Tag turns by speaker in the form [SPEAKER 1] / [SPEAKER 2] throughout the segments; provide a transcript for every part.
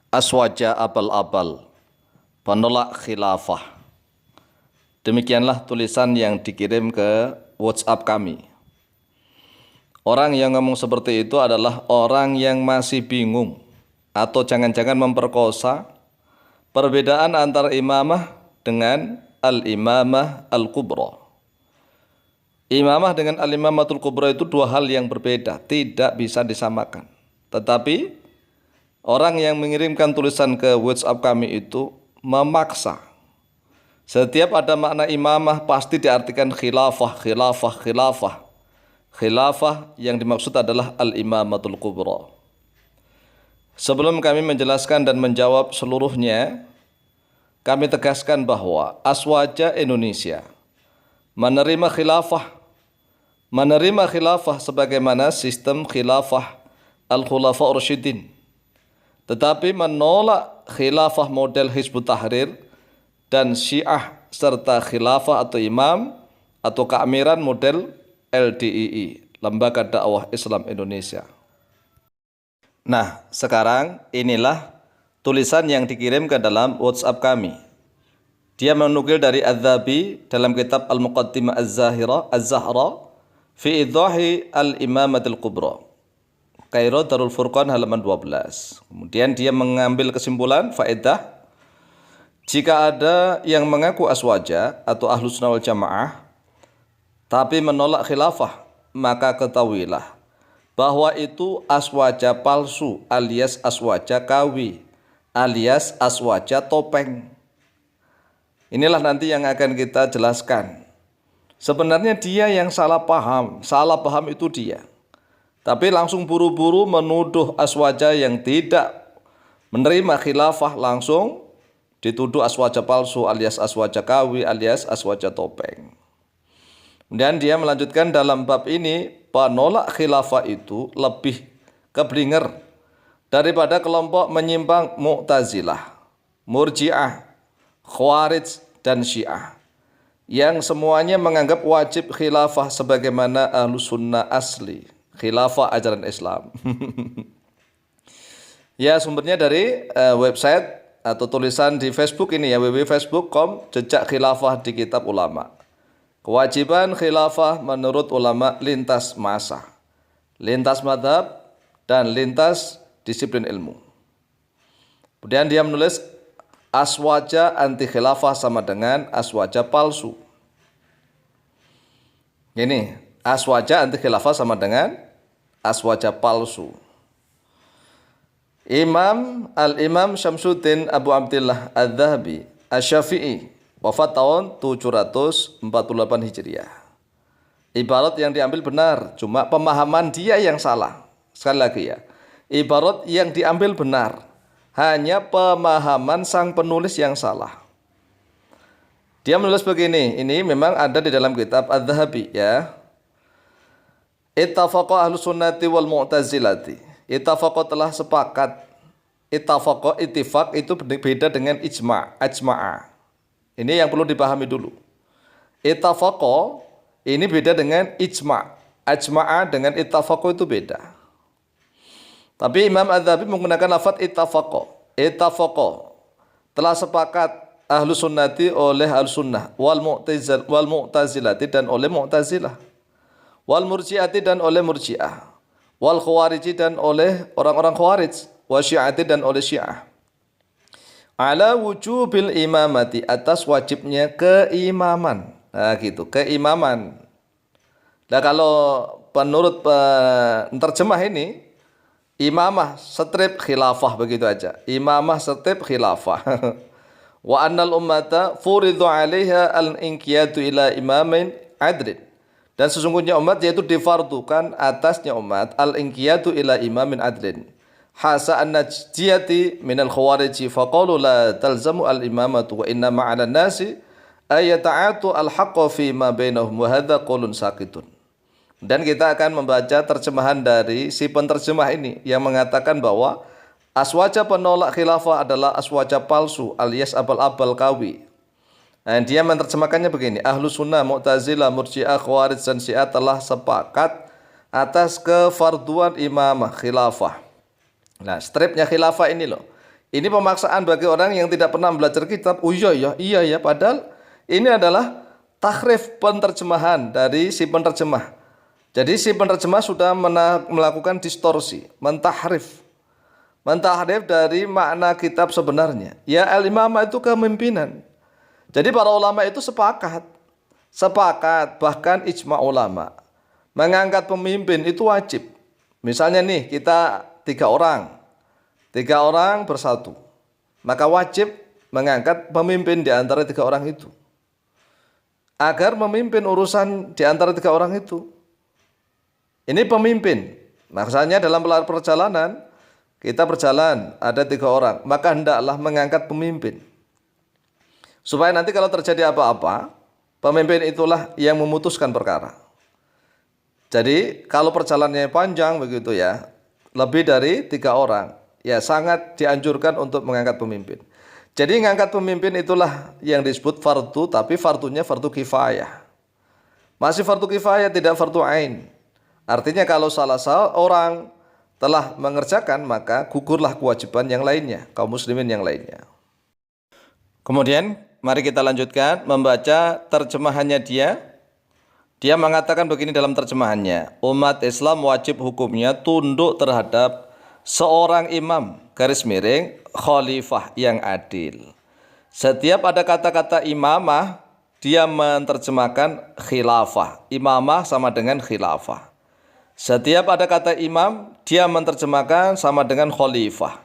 [SPEAKER 1] Aswaja abal-abal, penolak khilafah. Demikianlah tulisan yang dikirim ke WhatsApp kami. Orang yang ngomong seperti itu adalah orang yang masih bingung atau jangan-jangan memperkosa perbedaan antara imamah dengan al-imamah al-kubra. Imamah dengan al-imamatul kubra itu dua hal yang berbeda, tidak bisa disamakan. Tetapi orang yang mengirimkan tulisan ke WhatsApp kami itu memaksa. Setiap ada makna imamah pasti diartikan khilafah, khilafah, khilafah. Khilafah yang dimaksud adalah al-imamatul kubra. Sebelum kami menjelaskan dan menjawab seluruhnya, kami tegaskan bahwa Aswaja Indonesia menerima khilafah sebagaimana sistem khilafah al-khulafa ar-rasyidin. Tetapi menolak khilafah model Hizbut Tahrir dan Syiah serta khilafah atau imam atau keamiran model LDII, Lembaga Dakwah Islam Indonesia. Nah, sekarang inilah tulisan yang dikirim ke dalam WhatsApp kami. Dia menukil dari Az-Zahabi dalam kitab Al-Muqaddimah Az-Zahra fi Idhahi Al-Imamatil Kubra, Kairo Darul Furqan halaman 12. Kemudian dia mengambil kesimpulan faedah, jika ada yang mengaku aswaja atau ahlus sunnah wal jamaah tapi menolak khilafah, maka ketahuilah bahwa itu aswaja palsu alias aswaja kawi alias aswaja topeng. Inilah nanti yang akan kita jelaskan. Sebenarnya dia yang salah paham itu dia. Tapi langsung buru-buru menuduh aswaja yang tidak menerima khilafah, langsung dituduh aswaja palsu alias aswaja kawi alias aswaja topeng. Kemudian dia melanjutkan dalam bab ini, penolak khilafah itu lebih keblinger daripada kelompok menyimpang Mu'tazilah, Murji'ah, Khawarij, dan Syiah, yang semuanya menganggap wajib khilafah sebagaimana Ahlus Sunnah asli, khilafah ajaran Islam. Ya, sumbernya dari website atau tulisan di Facebook ini ya, www.facebook.com jejak khilafah di kitab ulama. Kewajiban khilafah menurut ulama lintas masa, lintas madhab, dan lintas disiplin ilmu. Kemudian dia menulis aswaja anti khilafah sama dengan aswaja palsu. Ini aswaja anti khilafah sama dengan aswaja palsu. Al-Imam Syamsuddin Abu Abdillah Az-Zahabi Asy-Syafi'i wafat tahun 748 Hijriah. Ibarat yang diambil benar, cuma pemahaman dia yang salah. Sekali lagi ya, ibarat yang diambil benar, hanya pemahaman sang penulis yang salah. Dia menulis begini, ini memang ada di dalam kitab Az-Zahabi ya. Ittafaqa ahlus sunnati wal mu'tazilati. Ittafaqa telah sepakat. Ittafaqa, ittifaq itu beda dengan ajma'a. Ini yang perlu dipahami dulu. Ittafaqa ini beda dengan ijma'. Ajma'a dengan ittafaqa itu beda. Tapi Imam Az-Zahabi menggunakan lafaz ittafaqa. Ittafaqa telah sepakat ahlus sunnati oleh ahlus sunnah, wal mu'tazilati dan oleh mu'tazilah, wal murji'ati dan oleh murji'ah, wal khawariji dan oleh orang-orang khawarij, wa syi'ati dan oleh syiah, ala wujubil imamati atas wajibnya keimaman. Nah gitu, keimaman. Nah kalau menurut terjemah ini, imamah strip khilafah begitu aja. Imamah strip khilafah. Wa annal ummata furidhu 'alaiha al-inqiyadu ila imamin adlin. Dan sesungguhnya umat yaitu difardukan atasnya umat al-inqiyadu ila imamin adlin. Hasa an-najiyati minal khawariji faqalu la talzamu al-imamatu wa inna ma'ala nasi ayata'atu al-haqqa fi ma bainahum wa hadha qaulun saqitun. Dan kita akan membaca terjemahan dari si penterjemah ini yang mengatakan bahwa aswaja penolak khilafah adalah aswaja palsu alias abal-abal kawi. Dan dia menerjemahkannya begini, Ahlus Sunnah, Mu'tazilah, Murji'ah, Khawarij, dan Syiah telah sepakat atas kefarduan imamah khilafah. Nah, stripnya khilafah ini loh, Ini pemaksaan bagi orang yang tidak pernah belajar kitab. Oh iya ya, padahal ini adalah tahrif penterjemahan dari si penerjemah. Jadi si penerjemah sudah melakukan distorsi, mentahrif dari makna kitab sebenarnya. Ya, al-imamah itu kepemimpinan. Jadi para ulama itu sepakat bahkan ijma ulama mengangkat pemimpin itu wajib. Misalnya nih kita tiga orang bersatu, maka wajib mengangkat pemimpin di antara tiga orang itu agar memimpin urusan di antara tiga orang itu. Ini pemimpin. Maksudnya dalam perjalanan kita berjalan ada tiga orang, maka hendaklah mengangkat pemimpin supaya nanti kalau terjadi apa-apa, pemimpin itulah yang memutuskan perkara. Jadi kalau perjalanannya panjang begitu ya, lebih dari tiga orang, ya sangat dianjurkan untuk mengangkat pemimpin. Jadi mengangkat pemimpin itulah yang disebut fardu, tapi fardunya fardu kifayah. Masih fardu kifayah, tidak fardu ain. Artinya kalau salah seorang telah mengerjakan, maka gugurlah kewajiban yang lainnya, kaum muslimin yang lainnya. Kemudian mari kita lanjutkan membaca terjemahannya dia. Dia mengatakan begini dalam terjemahannya, umat Islam wajib hukumnya tunduk terhadap seorang imam garis miring khalifah yang adil. Setiap ada kata-kata imamah, dia menerjemahkan khilafah. Imamah sama dengan khilafah. Setiap ada kata imam, dia menerjemahkan sama dengan khalifah.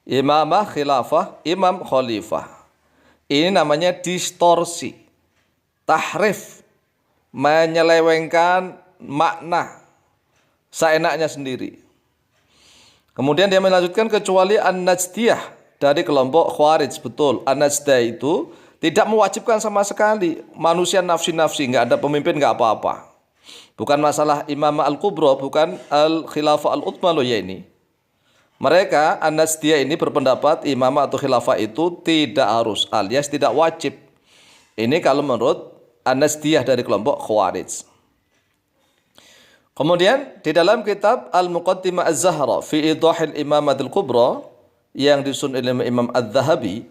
[SPEAKER 1] Imamah, khilafah, imam, khalifah. Ini namanya distorsi, tahrif, menyelewengkan makna seenaknya sendiri. Kemudian dia melanjutkan kecuali an-najdiyah dari kelompok Khawarij. Betul, an-najdiyah itu tidak mewajibkan sama sekali. Manusia nafsi-nafsi, nggak ada pemimpin, nggak apa-apa. Bukan masalah imamah al-kubra, bukan al-khilafah al-utma loh ya ini. Mereka an-najdiyah ini berpendapat imamah atau khilafah itu tidak harus alias tidak wajib. Ini kalau menurut an-najdiyah dari kelompok Khawarij. Kemudian di dalam kitab Al-Muqaddimah Az-Zahra fi Idahil Imamatil Kubra yang disusun oleh Imam Az-Zahabi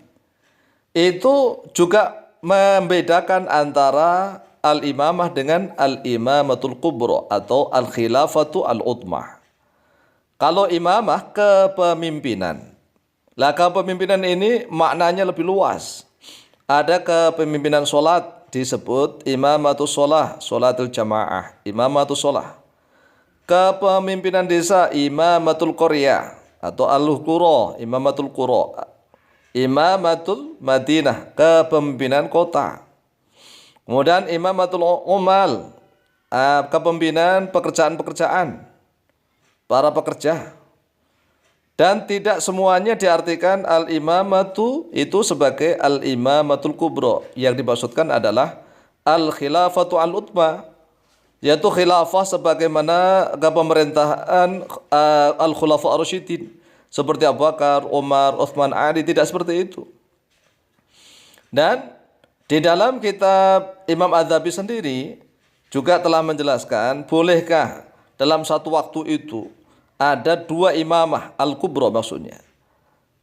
[SPEAKER 1] itu juga membedakan antara al-imamah dengan al-imamatul kubra atau al-khilafatu al-utmah. Kalau imamah kepemimpinan. Lah kepemimpinan ini maknanya lebih luas. Ada kepemimpinan solat disebut imamatul solah, solatul jamaah, imamatul solah. Kepemimpinan desa imamatul qaryah atau al-qura, imamatul qura. Imamatul Madinah, kepemimpinan kota. Kemudian imamatul umal, kepemimpinan pekerjaan-pekerjaan, para pekerja. Dan tidak semuanya diartikan al-imamatu itu sebagai al-imamatul kubra. Yang dimaksudkan adalah al-khilafatu al-utma, yaitu khilafah sebagaimana kepemerintahan al-khulafa ar-rasyidin seperti Abu Bakar, Umar, Utsman, Ali, tidak seperti itu. Dan di dalam kitab Imam Az-Zahabi sendiri juga telah menjelaskan bolehkah dalam satu waktu itu ada dua imamah al-kubra maksudnya.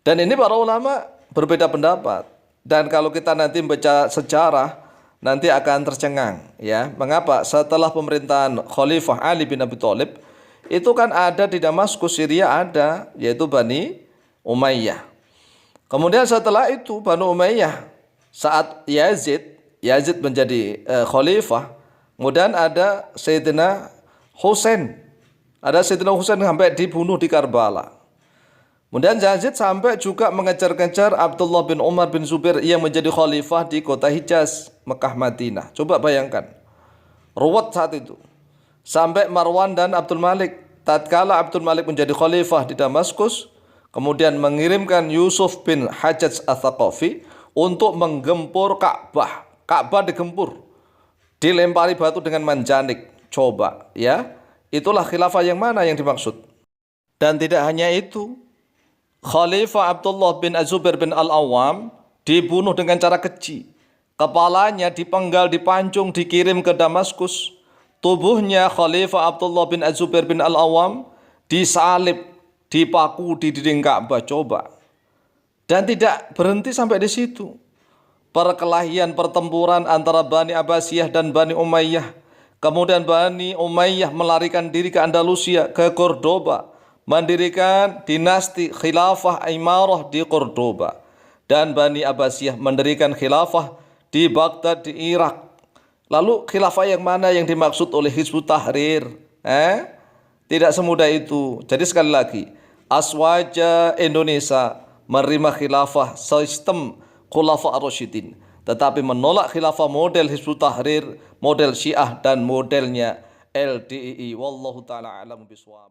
[SPEAKER 1] Dan ini para ulama berbeda pendapat. Dan kalau kita nanti membaca sejarah nanti akan tercengang ya. Mengapa? Setelah pemerintahan Khalifah Ali bin Abi Thalib itu kan ada di Damaskus, Syria ada, yaitu Bani Umayyah. Kemudian setelah itu Bani Umayyah saat Yazid menjadi khalifah, kemudian ada Sayyidina Husain. Ada Sayyidina Husain sampai dibunuh di Karbala. Kemudian Yazid sampai juga mengejar-kejar Abdullah bin Umar bin Zubair yang menjadi khalifah di kota Hijaz, Mekah, Madinah. Coba bayangkan, ruwet saat itu. Sampai Marwan dan Abdul Malik. Tatkala Abdul Malik menjadi khalifah di Damaskus, kemudian mengirimkan Yusuf bin Hajjaj Ats-Tsaqafi untuk menggempur Ka'bah. Ka'bah digempur, dilempari batu dengan manjanik. Coba ya, itulah khilafah yang mana yang dimaksud. Dan tidak hanya itu, Khalifah Abdullah bin Az-Zubair bin Al-Awwam dibunuh dengan cara keji. Kepalanya dipenggal, dipancung, dikirim ke Damaskus. Tubuhnya Khalifah Abdullah bin Az-Zubair bin Al-Awwam disalib, dipaku di dinding Ka'bah. Coba. Dan tidak berhenti sampai di situ. Perkelahian pertempuran antara Bani Abbasiyah dan Bani Umayyah. Kemudian Bani Umayyah melarikan diri ke Andalusia, ke Cordoba, mendirikan dinasti khilafah Imarah di Cordoba. Dan Bani Abbasiyah mendirikan khilafah di Baghdad di Irak. Lalu khilafah yang mana yang dimaksud oleh Hizbut Tahrir? Tidak semudah itu. Jadi sekali lagi, Aswaja Indonesia menerima khilafah sistem Khulafa ar-Rasyidin, tetapi menolak khilafah model Hizbut Tahrir, model Syiah dan modelnya LDII. Wallahu taala a'lam bishawab.